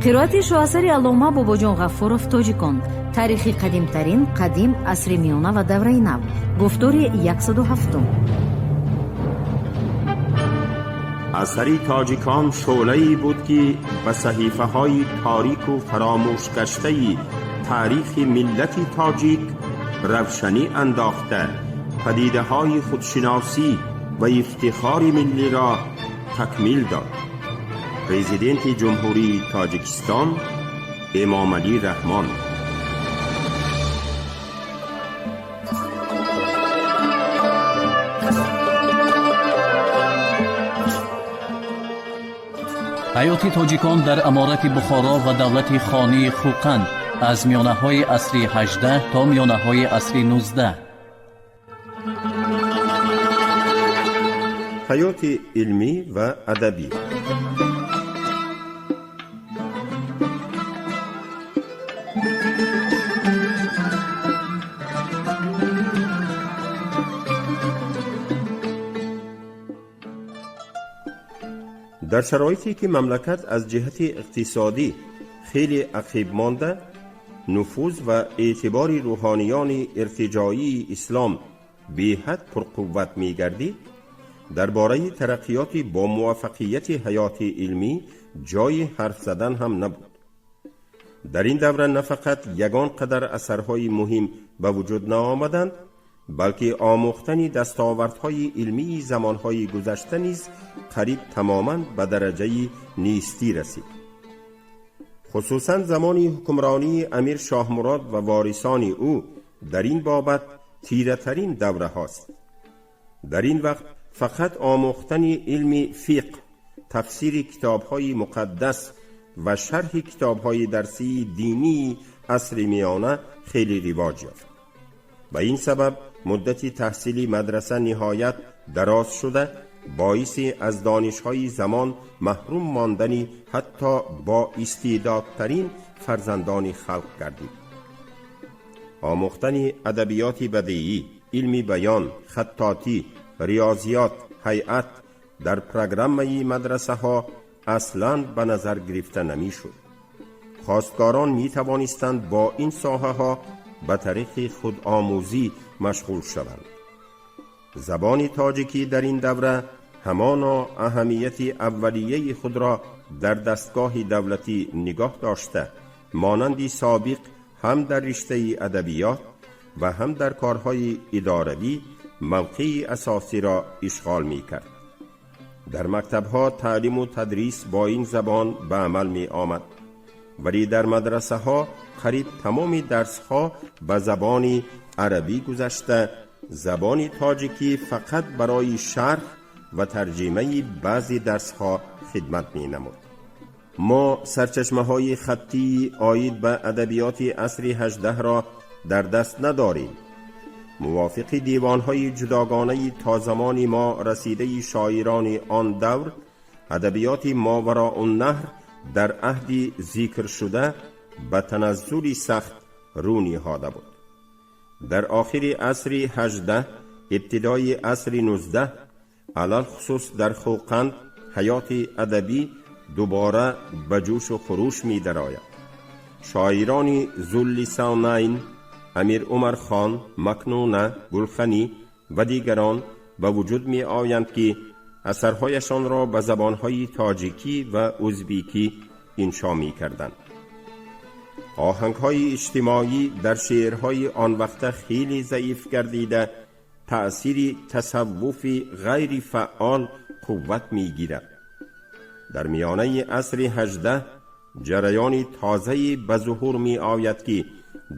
قرائت شاهاثری علامه باباجان غفورов تاجیکان. تاریخی قدیمترین قدیم عصر میانه و دوره نو. گفتار 107. اثری تاجیکان شعله‌ای بود که به صحیفه‌های تاریک و فراموش گشته تاریخ ملت تاجیک روشنی انداخته، پدیده‌های خودشناسی و افتخار ملی را تکمیل داد. پرزیدنت جمهوری تاجیکستان امامعلی رحمان. حیات تاجیکان در امارت بخارا و دولت خانی خوقند از میانه‌های عصر 18 تا میانه‌های عصر 19. حیات علمی و ادبی. در شرایطی که مملکت از جهت اقتصادی خیلی عقب مانده، نفوذ و اعتبار روحانیان ارتجاعی اسلام به حد پرقوت می گردید، درباره ترقیات با موفقیت حیات علمی جای حرف زدن هم نبود. در این دوره نه فقط یگان قدر اثرهای مهم به وجود نآمدند، بلکه آموختن دستاوردهای علمی زمانهای گذشته نیز قریب تماماً به درجه نیستی رسید. خصوصاً زمان حکمرانی امیر شاه مراد و وارثان او در این بابت تیره ترین دوره هاست. در این وقت فقط آموختن علم فقه، تفسیر کتابهای مقدس و شرح کتابهای درسی دینی عصر میانه خیلی رواج یافت. به این سبب مدت تحصیلی مدرسه نهایت دراز شده، باعث از دانش‌های زمان محروم ماندن حتی با استعدادترین فرزندان خلق گردید. آموختن ادبیات بدیعی، علم بیان، خطاطی، ریاضیات، هیئت در پروگرام مدرسه ها اصلاً به نظر گرفته نمی شد. خواستگاران می توانستند با این ساحه ها به طریق خودآموزی مشغول شوند. زبان تاجیکی در این دوره همانا اهمیت اولیه خود را در دستگاه دولتی نگاه داشته، مانند سابق هم در رشته ادبیات و هم در کارهای اداروی موقعی اساسی را اشغال می کرد. در مکتبها تعلیم و تدریس با این زبان به عمل می آمد، ولی در مدرسه ها قریب تمام درس ها به زبان عربی گذشته، زبان تاجیکی فقط برای شرح و ترجمه بعضی درس ها خدمت می نمود. ما سرچشمه های خطی آید به ادبیات عصر 18 را در دست نداریم. موافق دیوان های جداگانه تا زمان ما رسیده شاعران آن دور، ادبیات ماوراء النهر در عهد ذکر شده به تنزلی سخت رو نهاده بود. در آخر عصر 18 ابتدای عصر 19 علل خصوص در خوقند حیات ادبی دوباره به جوش و خروش می درآید. شاعران ذواللسانین، امیر عمر خان، مکنونه، گلخنی و دیگران به وجود می آیند که اثرهایشان را به زبانهای تاجیکی و ازبیکی انشا می کردند. آهنگهای اجتماعی در شعرهای آن وقت خیلی ضعیف گردیده، تأثیر تصوف غیر فعال قوت می گیرد. در میانه عصر 18 جریان تازه‌ای به ظهور می آید که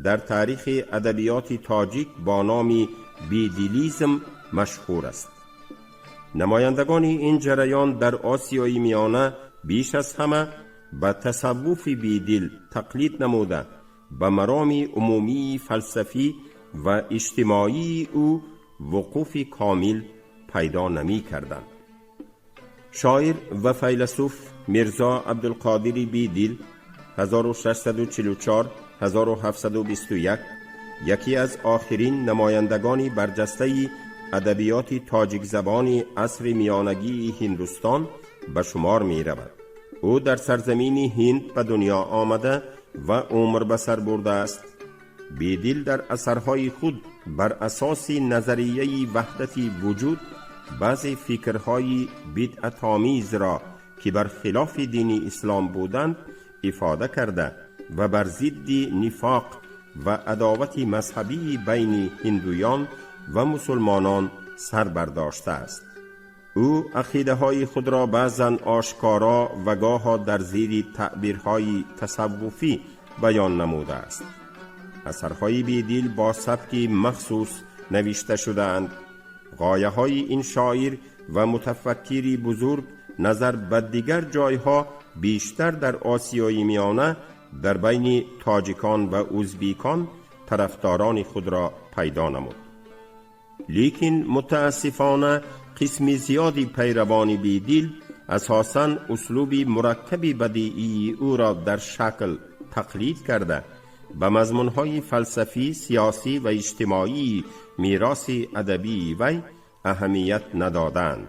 در تاریخ ادبیات تاجیک با نام بیدیلیزم مشهور است. نمایندگان این جریان در آسیای میانه بیش از همه به تصوف بیدل تقلید نموده، به مرام عمومی فلسفی و اجتماعی او وقوف کامل پیدا نمی کردند. شاعر و فیلسوف میرزا عبدالقادر بیدل 1644 1721 یکی از آخرین نمایندگانی برجسته ادبیات تاجیک زبان عصر میانگی هندوستان به شمار می رود. او در سرزمین هند به دنیا آمده و عمر به سر برده است. بیدل در اثرهای خود بر اساس نظریه وحدت وجود بعضی فکرهای بدعت‌آمیز را که بر خلاف دین اسلام بودند افاده کرده و بر ضد نفاق و عداوت مذهبی بین هندویان و مسلمانان سر برداشته است. او عقیده های خود را بعضاً آشکارا و گاها در زیر تعبیرهای تصوفی بیان نموده است. اثرهای بیدل با سبک مخصوص نوشته شده‌اند. غایه های این شاعر و متفکری بزرگ نظر به دیگر جایها بیشتر در آسیای میانه در بین تاجیکان و ازبیکان طرفداران خود را پیدا نمود. لیکن متاسفانه قسم زیادی پیروان بیدل اساساً اسلوب مرکب بدیعی او را در شکل تقلید کرده به مضمونهای فلسفی، سیاسی و اجتماعی میراث ادبی وی اهمیت ندادند.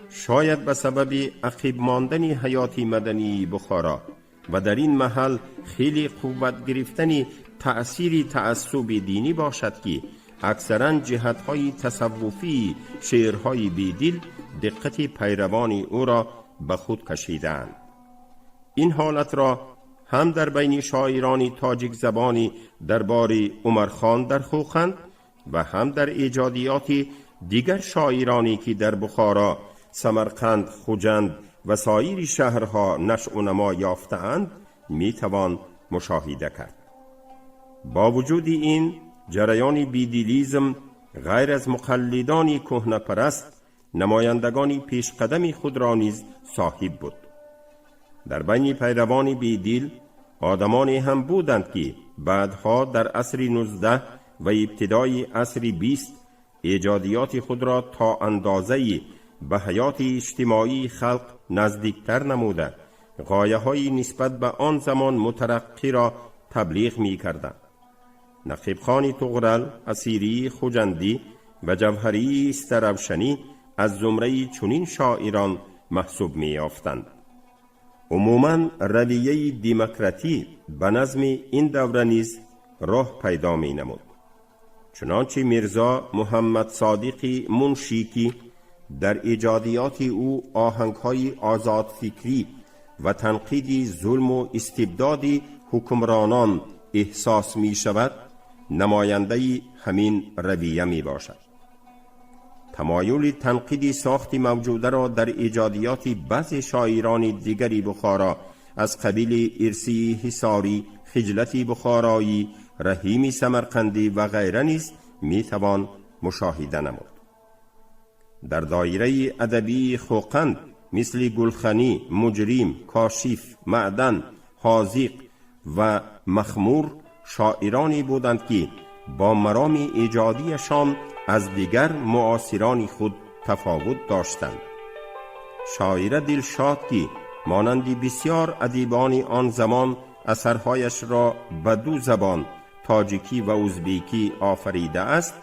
شاید به سبب عقب ماندن حیات مدنی بخارا و در این محل خیلی قوت گرفتن تأثیر تعصب دینی باشد که اکثراً جهت‌های تصوفی شعرهای بیدل دقت پیروان او را به خود کشیدند. این حالت را هم در بین شاعران تاجیک زبانی دربار عمرخان در خوخند و هم در ایجادیات دیگر شاعرانی که در بخارا، سمرقند، خوجند و سایر شهرها نشأ و نما یافته‌اند می توان مشاهده کرد. با وجود این جریان بیدلیزم غیر از مقلدان کهنه پرست نمایندگانی پیش قدمی خود را نیز صاحب بود. در بین پیروان بیدل آدمانی هم بودند که بعدها در عصر 19 و ابتدای عصر 20 ایجادیات خود را تا اندازه‌ای به حیات اجتماعی خلق نزدیکتر نموده غایه های نسبت به آن زمان مترقی را تبلیغ می کردند. نقیب خان طغرل، اسیری خوجندی و جوهری استروشنی از زمره چنین شاعران محسوب می یافتند. عموماً رویه دموکراتی به نظم این دوره نیز راه پیدا می نمود. چنانچه میرزا محمد صادق منشیکی در ایجادیات او آهنگ‌های آزاد فکری و تنقید ظلم و استبداد حکمرانان احساس می شود، نماینده همین رویه می باشد. تمایل تنقید ساخت موجوده را در ایجادیات بعضی شاعران دیگری بخارا از قبیل ارسی حصاری، خجلت بخارایی، رحیم سمرقندی و غیره نیز می توان مشاهده نمود. در دایره ادبی خوقند مثل گلخنی، مجرم، کاشف، معدن، حاذق و مخمور شاعرانی بودند که با مرام ایجادیشان از دیگر معاصران خود تفاوت داشتند. شاعر دلشاد که مانند بسیار ادیبان آن زمان اثرهایش را به دو زبان تاجیکی و ازبیکی آفریده است،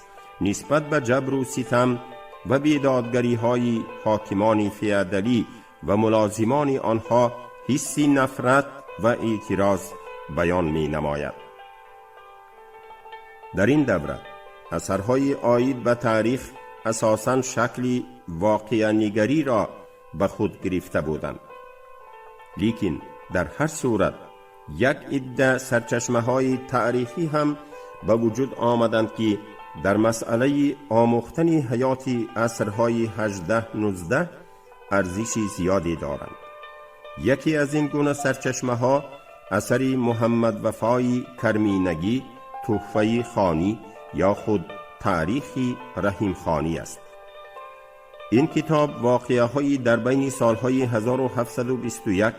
نسبت به جبر و ستم و بیدادگری های حاکمان فیادالی و ملازمان آنها حس نفرت و اعتراض بیان می نماید. در این دوره اثرهای عاید به تاریخ اساساً شکلی واقعه نگری را به خود گرفته بودند. لیکن در هر صورت یک عده سرچشمه های تاریخی هم به وجود آمدند که در مسئله آموختن حیات عصرهای 18-19 ارزش زیادی دارند. یکی از این گونه سرچشمه ها اثر محمد وفای کرمینگی، تحفه خانی یا خود تاریخی رحیم خانی است. این کتاب واقعه های در بین سالهای 1721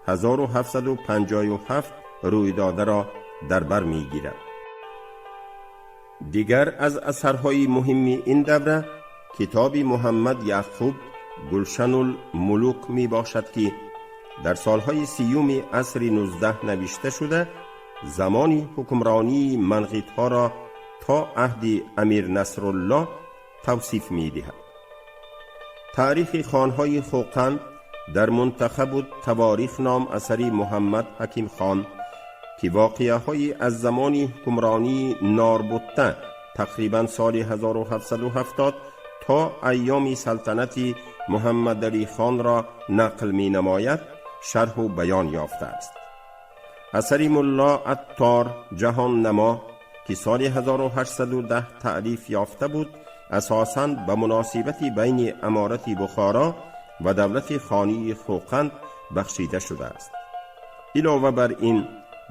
1757 روی داده را در بر می گیرد. دیگر از اثرهای مهم این دوره کتاب محمد یعقوب گلشن الملوک می باشد که در سالهای 30 عصر 19 نوشته شده، زمانی حکمرانی منقیدها را تا عهد امیر نصرالله توصیف می دهد. تاریخ خانهای خوقند در منتخب تواریخ نام اثری محمد حکیم خان که واقعه های از زمان حکمرانی ناربته تقریبا سال 1770 تا ایام سلطنت محمد علی خان را نقل می نماید شرح و بیان یافته است. اثری ملا عطار جهان نما که سال 1810 تألیف یافته بود اساساً به مناسبت بین امارت بخارا و دولت خانی خوقند بخشیده شده است. علاوه بر این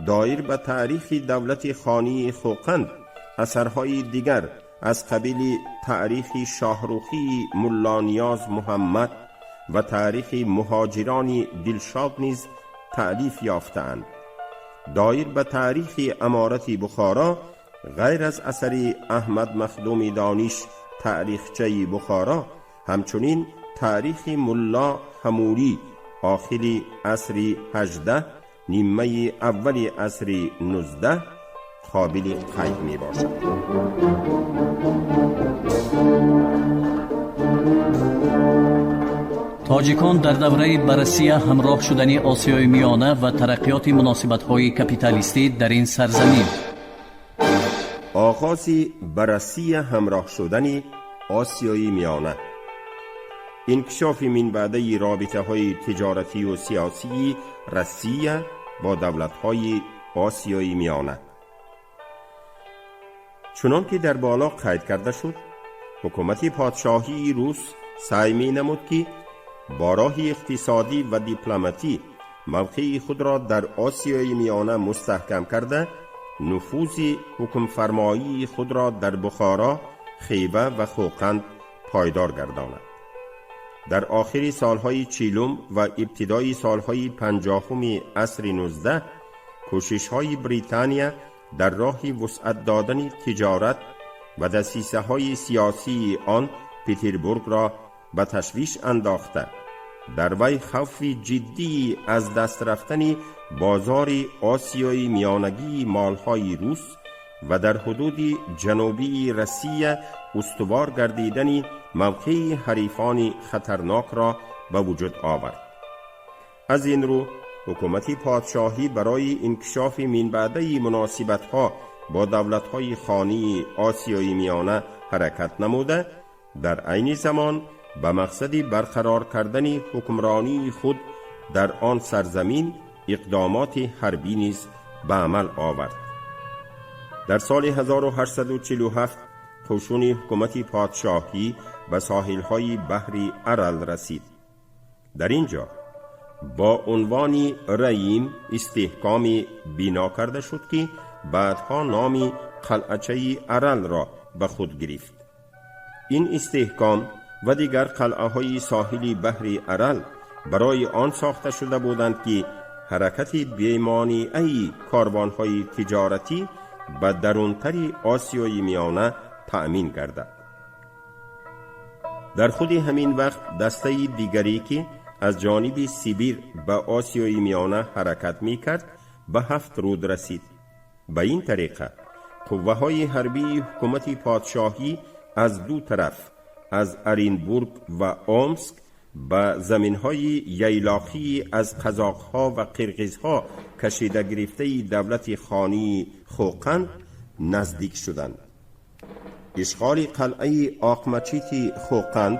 دایر به تاریخ دولت خانی خوقند اثرهای دیگر از قبیل تاریخ شاهروخی ملا نیاز محمد و تاریخ مهاجران دلشاد نیز تألیف یافته‌اند. دایر به تاریخ امارت بخارا غیر از اثر احمد مخدوم دانش تاریخچه بخارا همچنین تاریخ ملا حموری آخر عصر 18 نیمه اول عصر 19 قابل قید می باشد. تاجیکان در دوره بررسی همراه شدن آسیای میانه و ترقیات مناسبت‌های کپیتالیستی در این سرزمین. آغاز بررسی همراه شدن آسیای میانه، انکشاف من بعده رابطه های تجارتی و سیاسی روسیه با دولت های آسیای میانه. چنان که در بالا قید کرده شد، حکومت پادشاهی روس سعی می نمود که با راه اقتصادی و دیپلماتی موقع خود را در آسیای میانه مستحکم کرده نفوذ حکم فرمایی خود را در بخارا، خیبه و خوقند پایدار گرداند. در آخر سالهای 40 و ابتدای سالهای 50 عصر 19 کوشش‌های بریتانیا در راه وسعت دادن تجارت و دسیسه‌های سیاسی آن پترزبورگ را به تشویش انداخته در وی خوف جدی از دست رفتن بازار آسیای میانگی مالهای روس و در حدود جنوبی روسیه استوار گردیدن موقع حریفان خطرناک را به وجود آورد. از این رو حکومت پادشاهی برای انکشاف من بعده مناسبت‌ها با دولت‌های خانی آسیای میانه حرکت نموده، در عین زمان به مقصد برقرار کردن حکمرانی خود در آن سرزمین اقدامات حربی نیز به عمل آورد. در سال 1847 قشون حکومت پادشاهی به ساحل‌های بحر ارل رسید. در اینجا با عنوان ریم استحکام بنا کرده شد که بعدها نام قلعه ارل را به خود گرفت. این استحکام و دیگر قلعه های ساحلی بحر ارل برای آن ساخته شده بودند که حرکت بی‌مانعه کاروان‌های تجارتی به درونتر آسیای میانه تأمین گردد. در خود همین وقت دسته دیگری که از جانب سیبیر به آسیای میانه حرکت می کرد به 7 رود رسید. به این طریقه قوه های حربی حکومت پادشاهی از دو طرف از ارینبورگ و اومسک به زمین های ییلاقی از قزاق‌ها و قرقیزها کشیده گرفته دولت خانی خوقند نزدیک شدند. اشغال قلعه آقمچیت خوقند،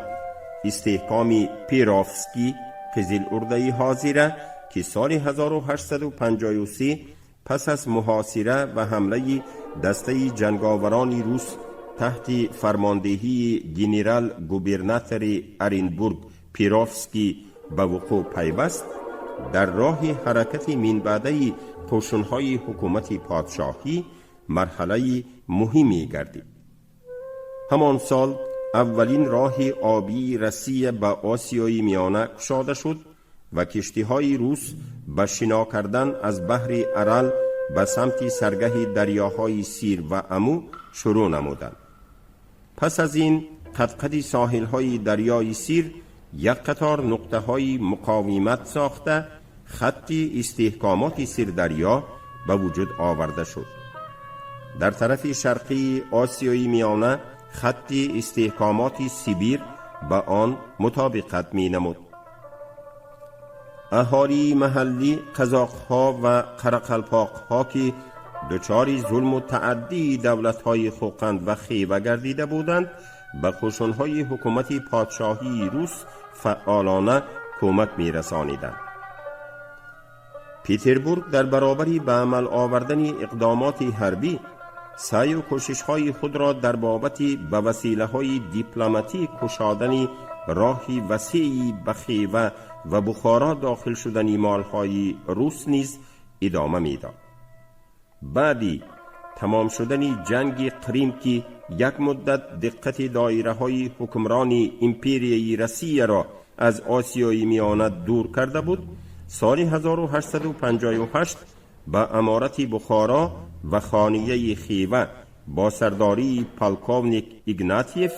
استحکام پیرافسکی قزل ارده حاضره که سال 1853 پس از محاصره و حمله دسته جنگاوران روس تحت فرماندهی جنرال گوبرناتور ارینبورگ پیرافسکی به وقوع پیوست، در راه حرکت من بعده قشون‌های حکومت پادشاهی مرحله مهمی گردید. همان سال اولین راه آبی روسیه به آسیای میانه گشاده شد و کشتی‌های روس به شنا کردن از بحر ارل به سمت سرگه دریاهای سیر و امو شروع نمودند. پس از این قد ساحل‌های دریای سیر یک قطار نقطه‌های مقاومت ساخته خط استحکامات سیردریا به وجود آورده شد. در طرف شرقی آسیای میانه خط استحکامات سیبیر با آن مطابقت می نمود. اهالی محلی قزاق‌ها و قرقلپاق‌ها که دچار ظلم و تعدی دولت‌های خوقند و خیوه گردیده بودند، به قشون‌های حکومت پادشاهی روس فعالانه کمک می‌رسانیدند. پتربورگ در برابری به عمل آوردن اقدامات حربی سعی و کوشش‌های خود را در بابت به وسیله‌های دیپلماتیک گشادن راهی وسیعی به خیوه و بخارا داخل شدن مال‌های روس نیز ادامه می‌داد. بعدی تمام شدن جنگ قریم که یک مدت دقت دایره‌های حکمرانی امپریای روسیه را از آسیای میانه دور کرده بود، سال 1858 به امارت بخارا و خانیه خیوه با سرداری پالکوونیک ایگناتیف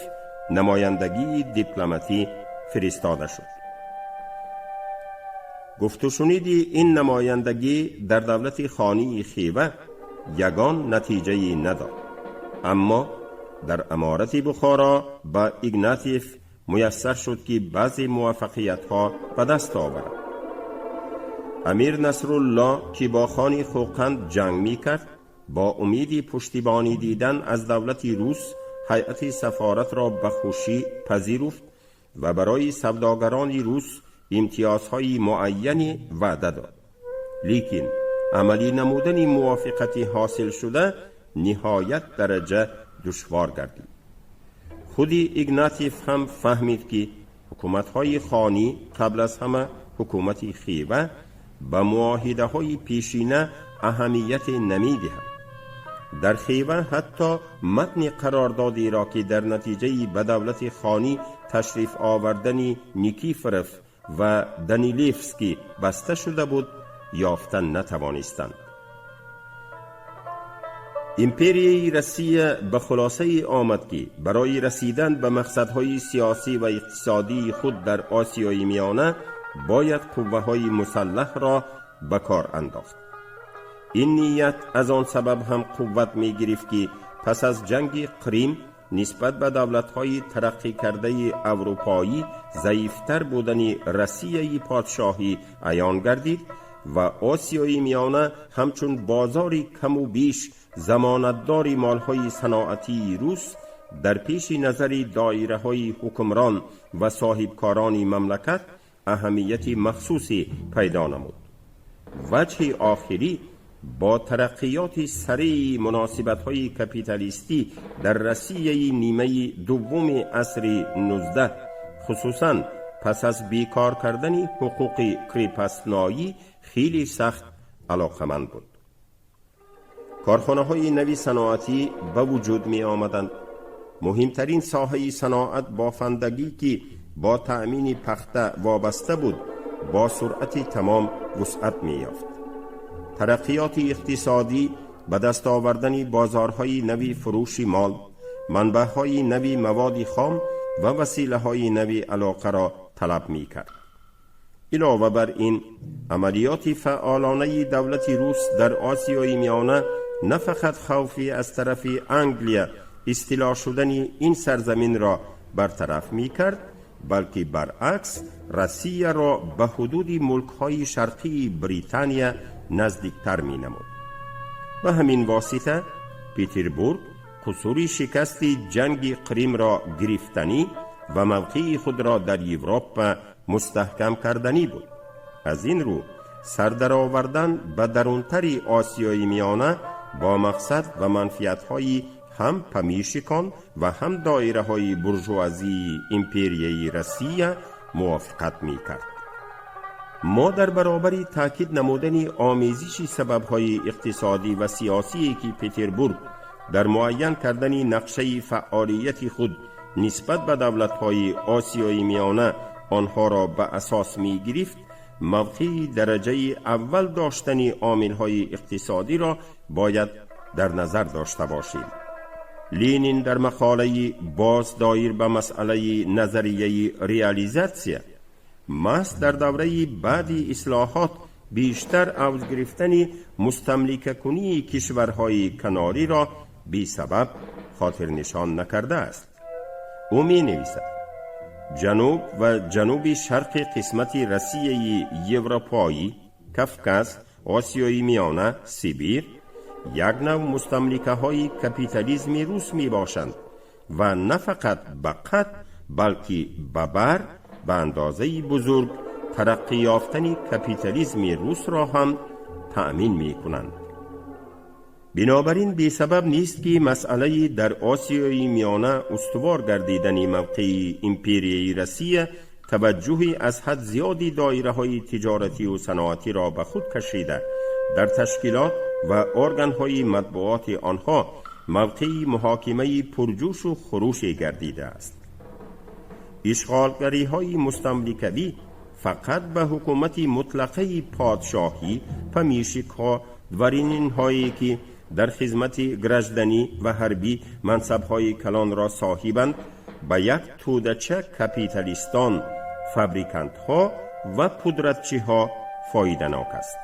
نمایندگی دیپلماتی فرستاده شد. گفت و شنید این نمایندگی در دولت خانی خیوه یگان نتیجه نداد، اما در امارت بخارا با ایگناتیف میسر شد که بعضی موفقیت‌ها به دست آورد. امیر نصرالله که با خان خوقند جنگ می‌کرد، با امید پشتیبانی دیدن از دولت روس هیئت سفارت را به خوشی پذیرفت و برای سوداگران روس امتیازهای معینی وعده داد. لیکن عملی نمودن موافقتی حاصل شده نهایت درجه دشوار گردید. خود ایگناتیف هم فهمید که حکومت‌های خانی قبل از همه حکومت خیوه به معاهده‌های پیشینه اهمیت نمی‌دهد. در خیوه حتی متن قراردادی را که در نتیجه به دولت خانی تشریف آوردن نیکیفروف و دانیلیفسکی بسته شده بود یافتن نتوانستند. امپریای روسیه به خلاصه آمد که برای رسیدن به مقصدهای سیاسی و اقتصادی خود در آسیای میانه باید قوه‌های مسلح را به کار انداخت. این نیت از آن سبب هم قوت می گرفت که پس از جنگ قریم نسبت به دولت‌های ترقی کرده اروپایی ضعیفتر بودن روسیه پادشاهی عیان گردید و آسیای میانه همچون بازاری کم و بیش ضمانتدار مال‌های صناعتی روس در پیش نظر دایره‌های حکمران و صاحبکاران مملکت اهمیت مخصوصی پیدا نمود. وجه آخری با ترقیات سریع مناسبت‌های کپیتالیستی در روسیه نیمه دوم عصر 19 خصوصاً پس از بیکار کردن حقوق کریپسنایی خیلی سخت علاقمند بود. کارخانه‌های نوی صناعتی به وجود می آمدند. مهمترین ساحه صناعت بافندگی که با تأمین پخته وابسته بود با سرعت تمام وسعت می یافت. ترقیات اقتصادی به دست آوردن بازارهای نوی فروش مال، منبعهای نوی مواد خام و وسیله‌های نوی علاقه را طلب می کرد. علاوه بر این عملیات فعالانه دولت روس در آسیای میانه نه فقط خوفی از طرف انگلیا استیلا شدن این سرزمین را برطرف می کرد، بلکه برعکس روسیه را به حدود ملک‌های شرقی بریتانیا نزدیکتر می نمود. و همین واسطه پتربورگ قصور شکست جنگ قریم را گرفتنی و موقع خود را در اروپا مستحکم کردنی بود. از این رو سردر آوردن به درونتر آسیای میانه با مقصد و منفعت‌های هم پمیشکان و هم دایره‌های بورژوازی امپریای روسیه موافقت می‌کرد. ما در برابر تاکید نمودن آمیزش سبب‌های اقتصادی و سیاسی که پتربورگ در معین کردن نقشه فعالیت خود نسبت به دولت‌های آسیای میانه آنها را به اساس می‌گرفت، موقع درجه اول داشتن عامل‌های اقتصادی را باید در نظر داشته باشیم. لینین در مقاله باز دایر به مسئله نظریه ریالیزاسیون محض در دوره بعد اصلاحات بیشتر اوج گرفتن مستملکه کنی کشورهای کناری را بی سبب خاطر نشان نکرده است. او می نویسد: جنوب و جنوب شرق قسمت روسیه یوروپایی، کافکاس، آسیای میانه، سیبیر یک نوع مستملکه های کپیتالیسم روس می باشند و نه فقط به قد بلکه به اندازه بزرگ ترقی یافتن کپیتالیسم روس را هم تأمین می کنند. بنابراین بی سبب نیست که مسئله در آسیای میانه استوار گردیدن موقع امپریای روسیه توجه از حد زیادی دایره های تجارتی و صنعتی را به خود کشیده در تشکیلات و ارگان های مطبوعات آنها موقع محاکمه پرجوش و خروش گردیده است. اشغالگری های مستملکوی فقط به حکومت مطلقه پادشاهی پمیشک‌ها ورینین هایی که در خدمت گرجدنی و حربی منصب‌های کلان را صاحبند به یک توده‌چه کپیتالیستان، فابریکانت‌ها و پودرتچی‌ها فایده‌ناک است.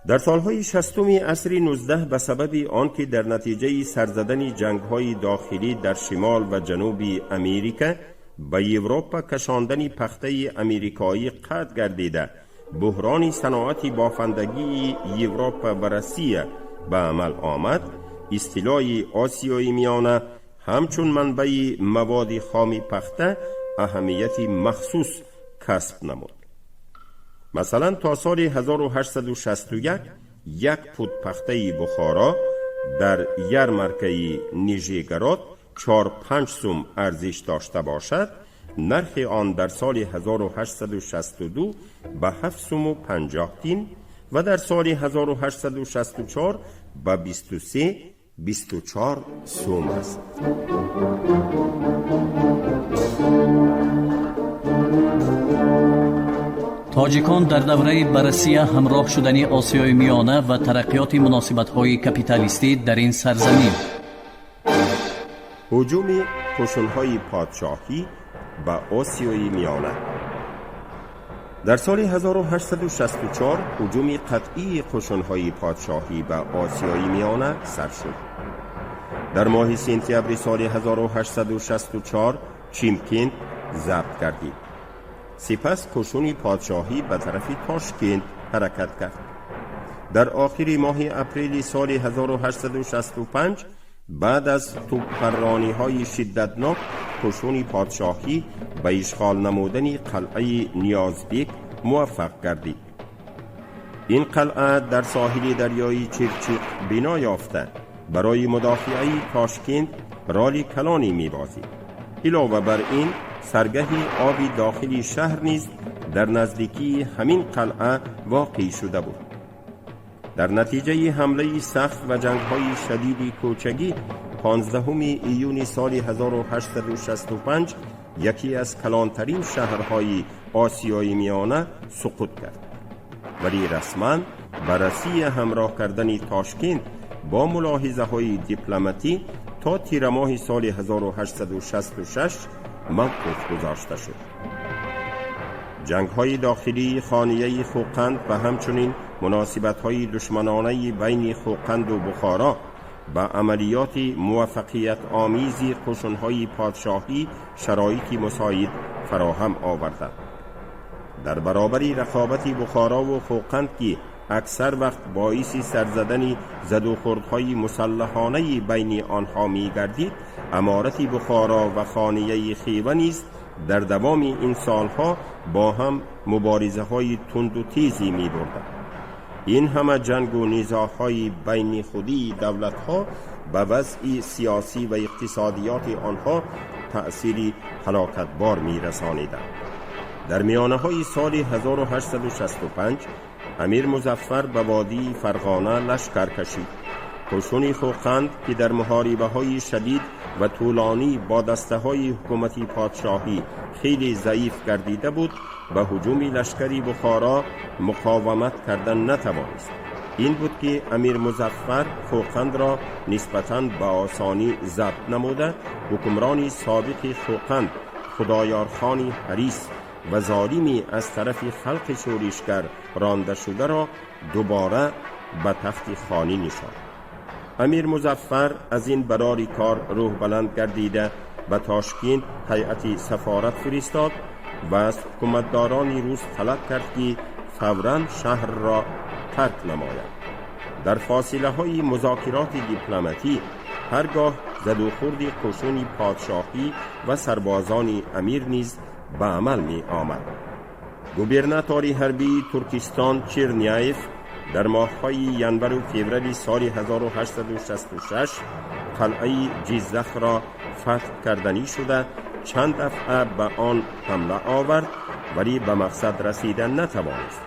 در سالهای 60 عصر 19 به سبب آنکه در نتیجه سرزدن جنگ‌های داخلی در شمال و جنوب امریکا به اروپا کشاندن پخته امریکایی قطع گردیده، بحران صنعت بافندگی اروپا و روسیه به عمل آمد، اصطلاح آسیای میانه همچون منبع مواد خام پخته اهمیت مخصوص کسب نمود. مثلا تا سال 1861 یک پود پخته بخارا در یارمارکه نیژگراد 4-5 سوم ارزش داشته باشد، نرخ آن در سال 1862 به 7 سوم و 50 تین و در سال 1864 به 23-24 سوم است. تاجیکان در دوره بررسی همراه شدن آسیای میانه و ترقیات مناسبت‌های کپیتالیستی در این سرزمین. هجوم قشون‌های پادشاهی به آسیای میانه. در سال 1864 هجوم قطعی قشون‌های پادشاهی به آسیای میانه سر شد. در ماه سپتامبر سال 1864 چیمکند ضبط گردید. سپس قشون پادشاهی به طرف تاشکند حرکت کرد. در آخر ماه اپریل سال 1865 بعد از توپ‌پرانی‌های شدتناک قشون پادشاهی به اشغال نمودن قلعه نیازبیک موفق گردید. این قلعه در ساحل دریای چرچیق بنا یافته برای مدافعه تاشکند رول کلانی می‌بازید. علاوه بر این سرگه آب داخلی شهر نیز در نزدیکی همین قلعه واقع شده بود. در نتیجه حمله سخت و جنگ‌های شدید کوچگی 15 ایون سال 1865 یکی از کلانترین شهرهای آسیای میانه سقوط کرد، ولی رسما بررسی همراه کردن تاشکند با ملاحظه های دیپلماتی تا تیر ماه سال 1866 موقف گذاشته شد. جنگ های داخلی خانیه خوقند و همچنین مناسبت های دشمنانه بین خوقند و بخارا با عملیات موفقیت آمیزی قشون های پادشاهی شرایطی مساعد فراهم آوردند. در برابر رقابت بخارا و خوقند که اکثر وقت باعث سرزدن زد و خوردهای مسلحانه بین آنها می گردید، امارت بخارا و خانیه خیوه نیز در دوام این سالها با هم مبارزه های تند و تیزی می بردند. این همه جنگ و نزاع‌های بین خودی دولت‌ها به وضع سیاسی و اقتصادیات آنها تأثیری هلاکتبار می رسانیدند. در میانه‌های سال 1865 امیر مظفر به وادی فرغانه لشکر کشید. قشون خوقند که در محاربه‌های شدید و طولانی با دسته‌های حکومتی پادشاهی خیلی ضعیف گردیده بود، به هجوم لشکری بخارا مقاومت کردن نتوانست. این بود که امیر مظفر خوقند را نسبتاً به آسانی ضبط نموده، حکمرانی سابق خوقند خدایارخان حریص و ظالمی از طرف خلق شورشگر رانده شده را دوباره به تخت خانی نشاند. امیر مظفر از این براری کار روح بلند گردیده به تاشکین هیئتی سفارت فرستاد و از حکومتداران روس طلب کرد که فوراً شهر را ترک نماید. در فاصله های مذاکرات دیپلماتی هرگاه زد و خورد قشون پادشاهی و سربازان امیر نیز به عمل می آمد. گوبرناتور حربی ترکستان چرنیایف در ماه‌های ینور و فوریه سال 1866 قلعه جیزخ را فتح کردنی شده چند دفعه به آن حمله آورد ولی به مقصد رسیدن نتوانست.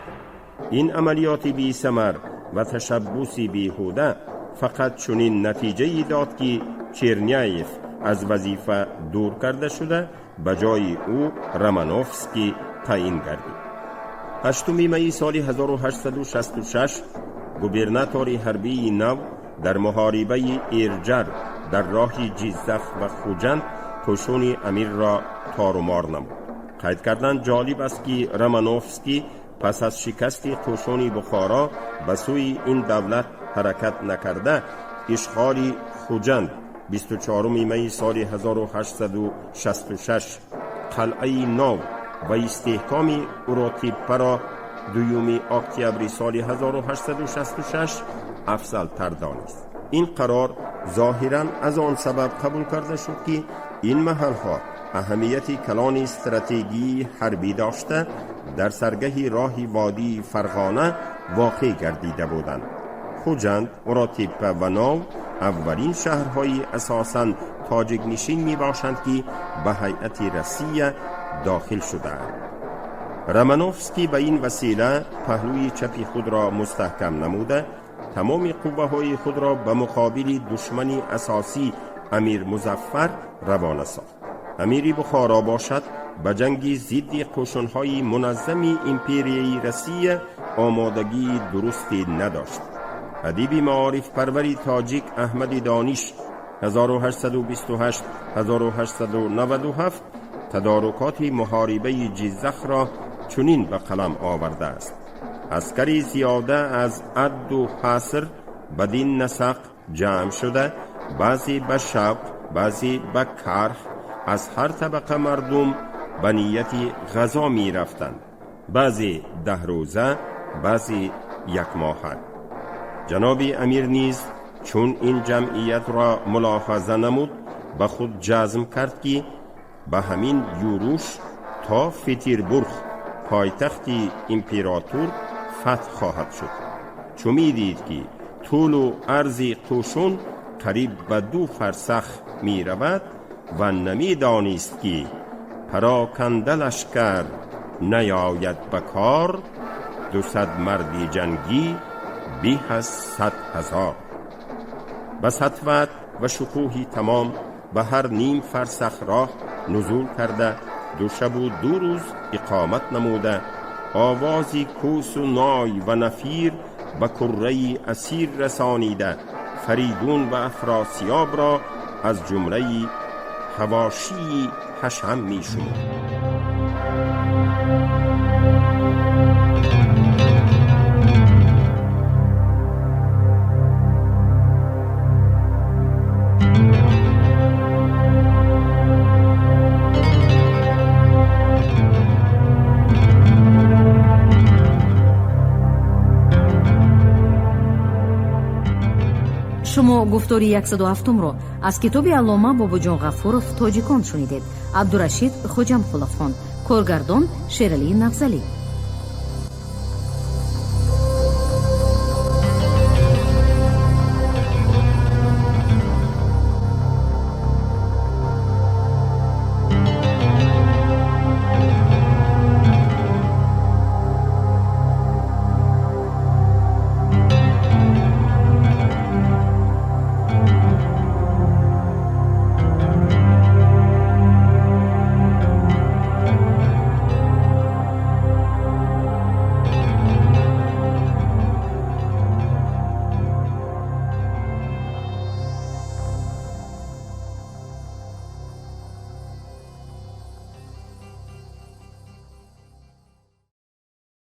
این عملیات بی ثمر و تشبوسی بیهوده فقط چنین نتیجه داد که چرنیایف از وظیفه دور کرده شده به جای او رامانوفسکی تعیین گردید. 8 می سال 1866 گوبرناتور حربی نو در محاربه ایرجر در راه جیزخ و خوجند قشون امیر را تارومار نمود. قید کردن جالب است که رامانوفسکی پس از شکست قشون بخارا به سوی این دولت حرکت نکرده اشغال خوجند 24 می سال 1866 قلعه نو و استحکام اوراتیپا را 2 اکتبر سال 1866 افضل تر دانست. این قرار ظاهراً از آن سبب قبول کرده شد که این محلها اهمیت کلان استراتژی حربی داشته در سرگه راه وادی فرغانه واقع گردیده بودند. خوجند، اوراتیپا و نو اولین شهرهای اساساً تاجیک نشین می باشند که به هیئت روسیه داخل شدند. رامانوفسکی به این وسیله پهلوی چپ خود را مستحکم نموده تمام قوه‌های خود را به مقابل دشمن اساسی امیر مظفر روانه ساخت. امیر بخارا باشد به جنگ ضد قشون‌های منظم امپریای روسیه آمادگی درستی نداشت. ادیب معارف پروری تاجیک احمد دانش 1828 1897 تدارکات محاربه جیزخ را چنین به قلم آورده است: عسکری زیاده از عد و حصر بدین نسق جمع شده، بعضی به شوق بعضی به کرخ از هر طبقه مردم به نیت غزا می رفتند، بعضی 10 روزه بعضی 1 ماهه. جناب امیر نیز چون این جمعیت را ملاحظه نمود به خود جزم کرد که به همین یوروش تا پترزبورگ پایتخت امپراتور فتح خواهد شد. چون می دید که طول و عرض قشون قریب به 2 فرسخ می رود و نمی دانست که پراکنده لشکر نیاید به کار، 200 مرد جنگی بیش از 100,000. به سطوت و شکوهی تمام به هر نیم فرسخ راه نزول کرده 2 شب و 2 روز اقامت نموده، آوازی کوس و نای و نفیر به کره اسیر رسانیده فریدون و افراسیاب را از جمله حواشی حشم می شمرد. شما گفتاری 107 رو از کتاب علامه باباجان غفورов تاجیکان شنیدید. عبدالرشید خوجمخلوف خوند. کارگردان شیرعلی نفضلی.